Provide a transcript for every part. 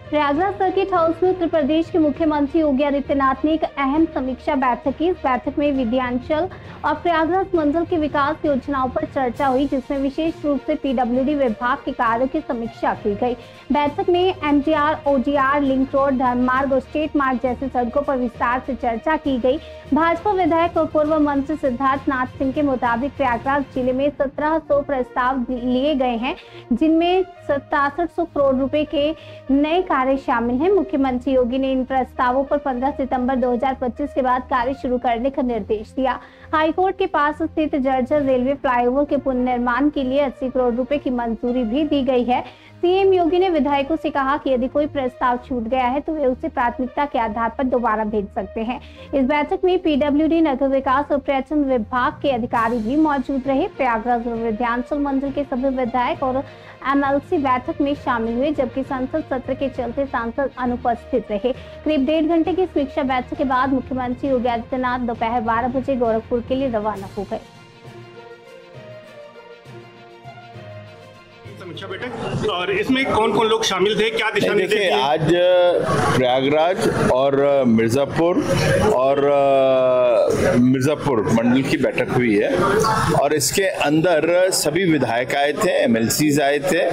Prayagraj circuit house में उत्तर प्रदेश के मुख्यमंत्री योगी आदित्यनाथ ने एक अहम समीक्षा बैठक की। इस बैठक में विंध्याचल और प्रयागराज मंडल की विकास योजनाओं पर चर्चा हुई, जिसमें विशेष रूप से पीडब्ल्यूडी विभाग के कार्यों की समीक्षा की गई। बैठक में एमडीआर, ओडीआर, लिंक रोड, धर्म मार्ग और स्टेट मार्ग जैसी सड़कों पर विस्तार से चर्चा की गई। भाजपा विधायक और पूर्व मंत्री सिद्धार्थ नाथ सिंह के मुताबिक प्रयागराज जिले में 1700 प्रस्ताव लिए गए हैं, जिनमें 6700 करोड़ रुपए के नए कार्य शामिल हैं। मुख्यमंत्री योगी ने इन प्रस्तावों पर 15 सितंबर 2025 के बाद कार्य शुरू करने का निर्देश दिया। हाईकोर्ट के पास स्थित जर्जर रेलवे फ्लाईओवर के पुनर्निर्माण के लिए 80 करोड़ रुपए की मंजूरी भी दी गई है। सीएम योगी ने विधायकों से कहा कि यदि कोई प्रस्ताव छूट गया है तो वे उसे प्राथमिकता के आधार पर दोबारा भेज सकते हैं। इस बैठक में पीडब्ल्यूडी, नगर विकास और पर्यटन विभाग के अधिकारी भी मौजूद रहे। प्रयागराज और विंध्याचल मंडल के सभी विधायक और एमएलसी बैठक में शामिल हुए, जबकि संसद सत्र के चलते सांसद अनुपस्थित रहे। करीब 1.5 घंटे की समीक्षा बैठक के बाद मुख्यमंत्री योगी आदित्यनाथ दोपहर 12 बजे गोरखपुर के लिए रवाना हो गए। समीक्षा बैठक, और इसमें कौन कौन लोग शामिल थे, क्या दिशा निर्देश? देखिए, आज प्रयागराज और मिर्जापुर मंडल की बैठक हुई है और इसके अंदर सभी विधायक आए थे, एमएलसीज आए थे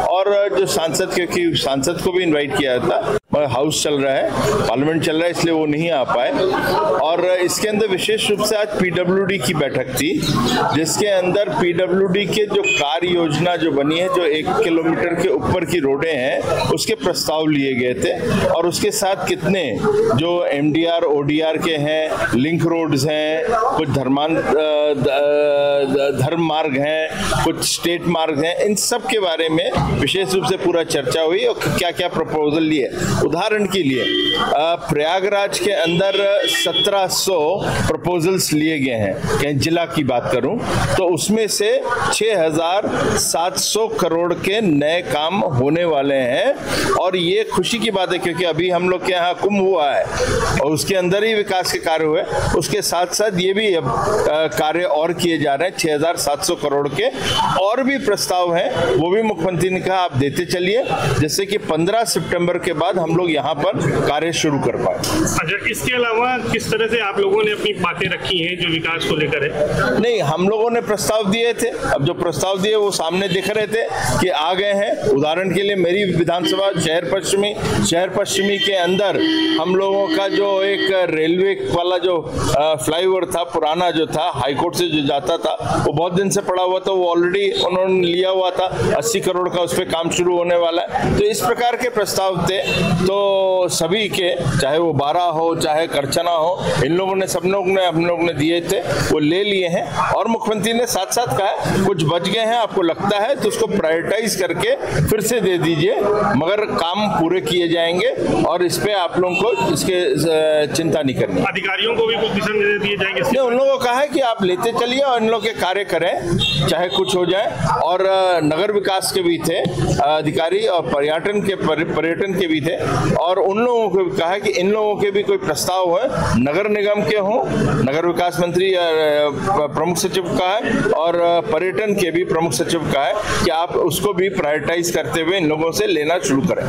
और जो सांसद, क्योंकि सांसद को भी इनवाइट किया था, हाउस चल रहा है, पार्लियामेंट चल रहा है, इसलिए वो नहीं आ पाए। और इसके अंदर विशेष रूप से आज पीडब्ल्यूडी की बैठक थी, जिसके अंदर पीडब्ल्यूडी के जो कार्य योजना जो बनी है, जो 1 किलोमीटर के ऊपर की रोडें हैं, उसके प्रस्ताव लिए गए थे और उसके साथ कितने जो एमडीआर, ओडीआर के हैं, लिंक रोड्स हैं, कुछ धर्म मार्ग हैं, कुछ स्टेट मार्ग हैं, इन सब के बारे में विशेष रूप से पूरा चर्चा हुई और क्या क्या प्रपोजल लिए। उदाहरण के लिए प्रयागराज के अंदर 1700 प्रपोजल्स लिए गए हैं। कहीं जिला की बात करूं तो उसमें से 6700 करोड़ के नए काम होने वाले हैं और ये खुशी की बात है, क्योंकि अभी हम लोग के यहाँ कुंभ हुआ है और उसके अंदर ही विकास के कार्य हुए। उसके साथ साथ ये भी कार्य और किए जा रहे हैं। 6700 करोड़ के और भी प्रस्ताव हैं, वो भी मुख्यमंत्री ने कहा आप देते चलिए, जिससे कि 15 सितंबर के बाद हम लोग यहाँ पर कार्य शुरू कर पाए। अच्छा, इसके अलावा किस तरह से आप लोगों ने अपनी बातें रखी हैं जो विकास को लेकर है? नहीं, हम लोगों ने प्रस्ताव दिए थे। अब जो प्रस्ताव दिए वो सामने दिख रहे थे कि आ गए हैं। उदाहरण के लिए मेरी विधानसभा शहर पश्चिमी के अंदर हम लोगों का जो एक रेलवे वाला जो फ्लाईओवर था, पुराना जो था, हाईकोर्ट से जो जाता था, वो बहुत दिन से पड़ा हुआ था, वो ऑलरेडी उन्होंने लिया हुआ था। 80 करोड़ का उस पर काम शुरू होने वाला है। तो इस प्रकार के प्रस्ताव थे, तो सभी के, चाहे वो 12 हो चाहे करचना हो, इन लोगों ने, सब लोग ने, हम लोग ने दिए थे, वो ले लिए हैं। और मुख्यमंत्री ने साथ साथ कहा कुछ बच गए हैं, आपको लगता है तो उसको प्रायोरिटाइज करके फिर से दे दीजिए, मगर काम पूरे किए जाएंगे और इस पे आप लोगों को इसके चिंता नहीं करनी। अधिकारियों को भी कुछ दिशा निर्देश दिए जाएंगे? उन लोगों को कहा है कि आप लेते चलिए और इन लोगों के कार्य करें, चाहे कुछ हो जाए। और नगर विकास के भी थे अधिकारी और पर्यटन के भी थे और उन लोगों को कहा है कि इन लोगों के भी कोई प्रस्ताव हो, नगर निगम के हों, नगर विकास मंत्री प्रमुख सचिव का है और पर्यटन के भी प्रमुख सचिव का है कि आप उसको भी प्रायोरिटाइज करते हुए इन लोगों से लेना शुरू करें।